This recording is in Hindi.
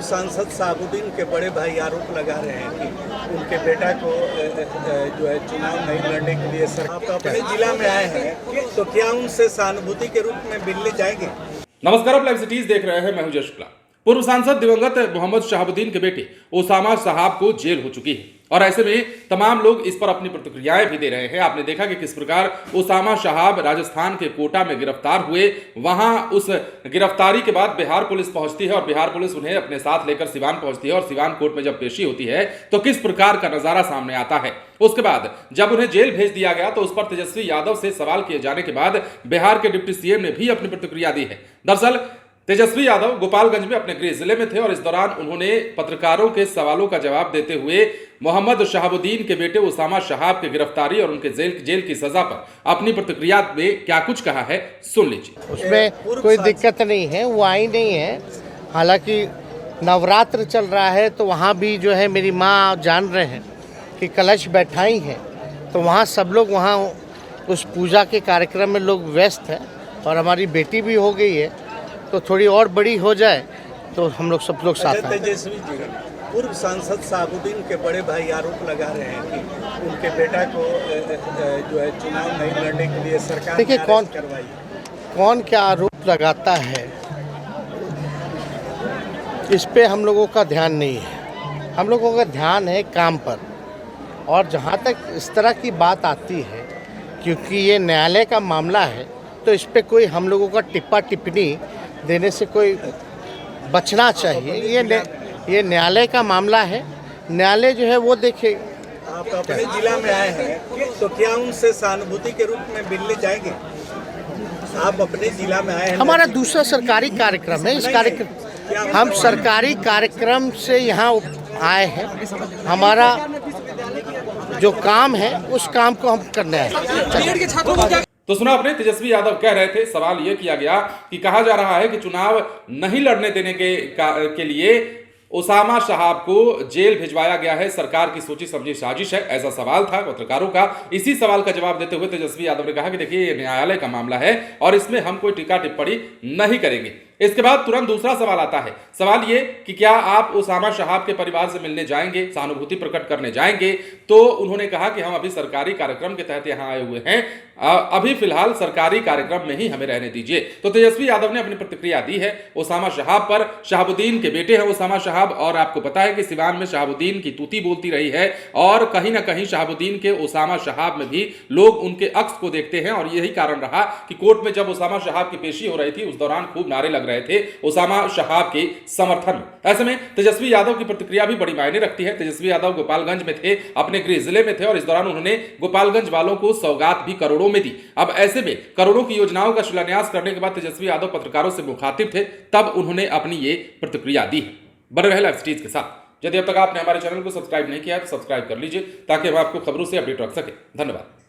पूर्व सांसद शहाबुद्दीन के बड़े भाई आरोप लगा रहे हैं कि उनके बेटा को जो है चुनाव नहीं लड़ने के लिए सरकार अपने जिला में आए हैं, तो क्या उनसे सहानुभूति के रूप में मिलने जाएंगे? नमस्कार, आप लाइव सिटीज देख रहे हैं। मैं हूं जय शुक्ला। पूर्व सांसद दिवंगत मोहम्मद शहाबुद्दीन के बेटे ओसामा साहब को जेल हो चुकी है और ऐसे में तमाम लोग इस पर अपनी प्रतिक्रियाएं भी दे रहे हैं। आपने देखा कि किस प्रकार ओसामा साहब राजस्थान के कोटा में गिरफ्तार हुए। वहां उस गिरफ्तारी के बाद बिहार पुलिस पहुंचती है और बिहार पुलिस उन्हें अपने साथ लेकर सिवान पहुंचती है और सिवान कोर्ट में जब पेशी होती है तो किस प्रकार का नजारा सामने आता है। उसके बाद जब उन्हें जेल भेज दिया गया तो उस पर तेजस्वी यादव से सवाल किए जाने के बाद बिहार के डिप्टी सीएम ने भी अपनी प्रतिक्रिया दी है। दरअसल तेजस्वी यादव गोपालगंज में अपने गृह जिले में थे और इस दौरान उन्होंने पत्रकारों के सवालों का जवाब देते हुए मोहम्मद शहाबुद्दीन के बेटे ओसामा साहब की गिरफ्तारी और उनके जेल की सजा पर अपनी प्रतिक्रिया में क्या कुछ कहा है, सुन लीजिए। उसमें कोई दिक्कत नहीं है, वो आई नहीं है। हालांकि नवरात्र चल रहा है तो वहाँ भी जो है मेरी माँ जान रहे हैं कि कलश बैठाई है, तो वहाँ सब लोग वहाँ उस पूजा के कार्यक्रम में लोग व्यस्त हैं और हमारी बेटी भी हो गई है, तो थोड़ी और बड़ी हो जाए तो हम लोग सब लोग साथ हैं। तेजस्वी जी, पूर्व सांसद शहाबुद्दीन के बड़े भाई आरोप लगा रहे हैं कि उनके बेटा को जो है चुनाव नहीं लड़ने के लिए सरकार देखिए करवाई। कौन क्या आरोप लगाता है इस पे हम लोगों का ध्यान नहीं है। हम लोगों का ध्यान है काम पर। और जहाँ तक इस तरह की बात आती है, क्योंकि ये न्यायालय का मामला है, तो इस पे कोई हम लोगों का टिप्पा टिप्पणी देने से कोई बचना चाहिए। ये न्यायालय का मामला है, न्यायालय जो है वो देखे। आप अपने जिला में आए हैं तो क्या उनसे सहानुभूति के रूप में मिलने जाएंगे? आप अपने जिला में आए हैं, हमारा दूसरा सरकारी कार्यक्रम है। इस कार्यक्रम हम सरकारी कार्यक्रम से यहाँ आए हैं। हमारा जो काम है उस काम को हम करने आए हैं। तो सुना आपने, तेजस्वी यादव कह रहे थे, सवाल यह किया गया कि कहा जा रहा है कि चुनाव नहीं लड़ने देने के लिए ओसामा साहब को जेल भिजवाया गया है, सरकार की सोची समझी साजिश है। ऐसा सवाल था पत्रकारों का। इसी सवाल का जवाब देते हुए तेजस्वी यादव ने कहा कि देखिए, ये न्यायालय का मामला है और इसमें हम कोई टीका टिप्पणी नहीं करेंगे। इसके बाद तुरंत दूसरा सवाल आता है। सवाल ये कि क्या आप ओसामा साहब के परिवार से मिलने जाएंगे, सहानुभूति प्रकट करने जाएंगे? तो उन्होंने कहा कि हम अभी सरकारी कार्यक्रम के तहत यहां आए हुए हैं, अभी फिलहाल सरकारी कार्यक्रम में ही हमें रहने दीजिए। तो तेजस्वी यादव ने अपनी प्रतिक्रिया दी है ओसामा साहब पर। शहाबुद्दीन के बेटे हैं ओसामा साहब और आपको पता है कि सिवान में शहाबुद्दीन की तूती बोलती रही है और कहीं ना कहीं शहाबुद्दीन के ओसामा साहब में भी लोग उनके अक्स को देखते हैं और यही कारण रहा कि कोर्ट में जब ओसामा साहब की पेशी हो रही थी उस दौरान खूब नारे लग रहे थे ओसामा साहब के समर्थन में। ऐसे में तेजस्वी यादव की प्रतिक्रिया भी बड़ी मायने रखती है। तेजस्वी यादव गोपालगंज में थे, अपने गृह जिले में थे और इस दौरान उन्होंने गोपालगंज वालों को सौगात भी करोड़ों में दी। अब ऐसे में करोड़ों की योजनाओं का शिलान्यास करने के बाद तेजस्वी यादव पत्रकारों से मुखातिब थे, तब उन्होंने अपनी ये प्रतिक्रिया दी है। बने रहे लाइव सिटीज के साथ। यदि अब तक आपने हमारे चैनल को सब्सक्राइब नहीं किया तो सब्सक्राइब कर लीजिए ताकि हम आपको खबरों से अपडेट रख सके। धन्यवाद।